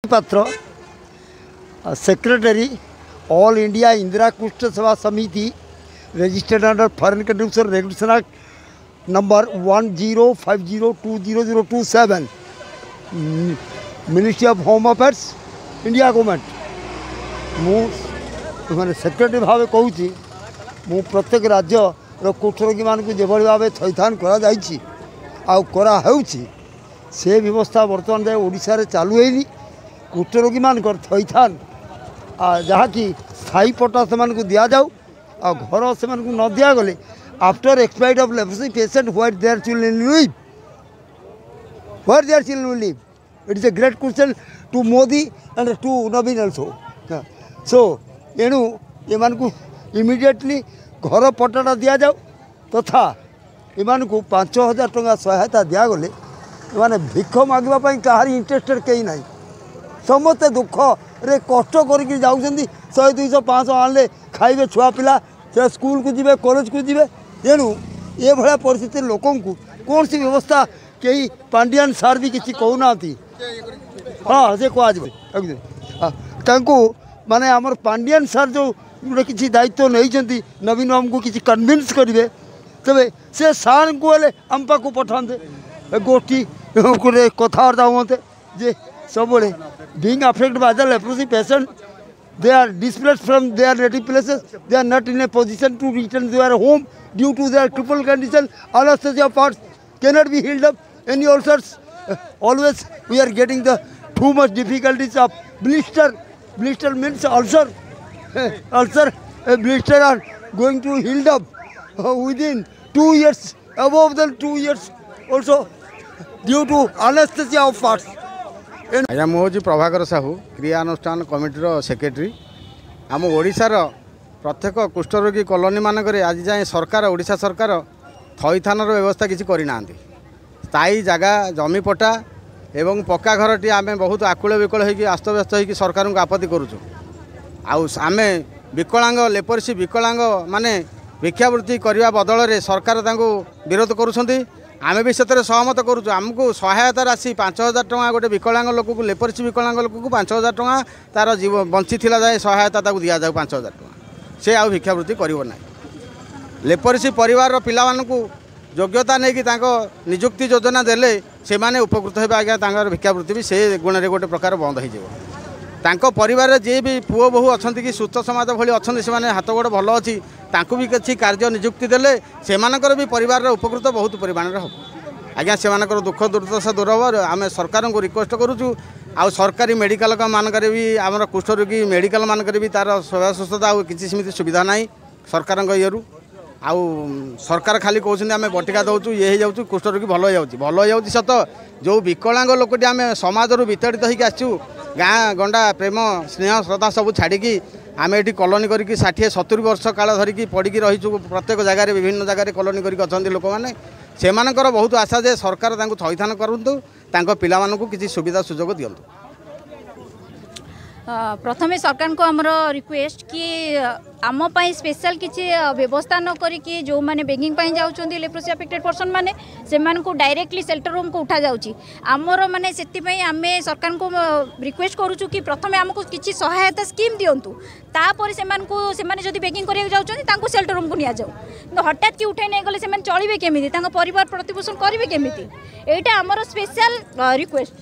पात्र secretary all India Indira कुष्ठ सेवा समिति registered under foreign contribution regulation act number 1050200027 ministry of home affairs India government मुझे secretary भाव कहूँ मु प्रत्येक राज्य कुष्ठरोगी मान जो भाव थैथान कराई से व्यवस्था बर्तमान जाए ओडिशा रे चालू है कुष्ठरोगी मान थैथान जहाँकि स्थायी पट्टा से दि जाऊ आ घर से न दिगले after expired of leprosy patient what their children live it is a great question to Modi and to Naveen also so एणु एमान को इमिडिएटली घर पट्टाटा दि जाऊ तथा एमान को 5000 टंका सहायता दिगले एमाने भिख मागवाई कहारी इंटरेस्टेड कहीं ना समस्ते दुख रे कष्ट करके जाऊँ 100 200 500 आने खाइबे छुआ पिला से स्कूल को जीवे कॉलेज को जीवे तेणु ये भाया परिस्थिति लोक कौन सी व्यवस्था कई पांडियान सार भी किसी कहूना हाँ से कह माने आमर पांडियान सार जो गोटे किसी दायित्व नहीं नवीन बाबू को किसी कन्विन्स करेंगे तेरे से सार को आम पाक पठाते गोष्ठी गोटे कथबार्ता हुए जे सब being affected by the leprosy patient, they are displaced from their native places. They are not in a position to return to their home due to their crippled condition. Anesthesia parts cannot be healed up. Any ulcers, always we are getting the too much difficulties of blister. Blister means ulcer. Ulcer, blister are going to healed up within 2 years, above than 2 years also due to anesthesia of parts. आज्ञा मुझे Prabhakar Sahu क्रियानुष्ठान कमिटीर secretary आम ओडिशार प्रत्येक कुष्ठरोगी colony मानक आज जाए सरकार ओडिशा सरकार थईथान व्यवस्था किसी करना स्थायी जगह जमी पट्टा एवं पक्का घरटी आम बहुत आकुल विकल हो आस्तव्यस्त हो सरकार को आपत्ति करुचु आम विकलांग लेपर्सी विकलांग माने भिक्षावृत्ति करने बदल में सरकार विरोध करुँच आम भी से सहमत करुँ आमको सहायता राशि 5000 टंका गोटे विकलांग लोक को लेपर्सी विकलांग लोक को 5000 टंका तार जीव बंची जाए सहायता दि जाऊ 5000 टंका से आउ भिक्षावृत्ति करना लेपर्सी परिवार पिलामानकु योग्यता नहीं कि निजुक्ति योजना देले से माने उपकृत हे आज्ञा भिक्षावृत्ति भी से गुण में गोटे प्रकार बंद हो परिवार जी भी पुओ बहु अच्छा कि सुस्थ समाज भली अच्छा से हाथ गोड़ भल अच्छी तांकु भी किसी कार्य निजुक्ति देले से भी परिवार उपकृत बहुत परिमाण हम आज्ञा से दुख दुर्दशा दूर हम आम सरकार को रिक्वेस्ट करुचु आ सरकारी मेडिकल मानक भी आम कुष्ठरोगी मेडिकल मानक भी तार सेवा सुस्थता किसी सेमती सुविधा ना सरकार इयु आउ सरकार खाली कहते आम बटिका दौचु ये हो कुष्ठरोगी भल हो सत जो विकलांग लोकटी आम समाज विताड़ित होकर आसचु गाँ गंडा प्रेम स्नेह श्रद्धा सब छाड़ी आम ये कॉलोनी करके 60-70 वर्ष काल धरिकी पड़ी रहीचु प्रत्येक जगह विभिन्न जगह कॉलोनी करके लोक मैंने से बहुत आशा जे सरकार थईथान करूँ पिला किसी सुविधा सुजोग दिंतु। प्रथमे सरकार को आमर रिक्वेस्ट कि आम स्पेशल किसी व्यवस्था न करी जो मैंने बेगिंग जाऊँच लेप्रोसी अफेक्टेड पर्सन मैंने से डायरेक्टली शेल्टर रूम को उठा जाऊँगी आमर माने से आम सरकार को रिक्वेस्ट करूँ कि प्रथमे आमको किसी सहायता स्कीम दिंतु तापर से जदि बेगिंग कराया शेल्टर रूम को नि जाऊ हठात कि उठे नहीं गले से चलिए केमी परिवार प्रतिपोषण करेंगे केमी यहाँ आमर स्पेशल रिक्वेस्ट।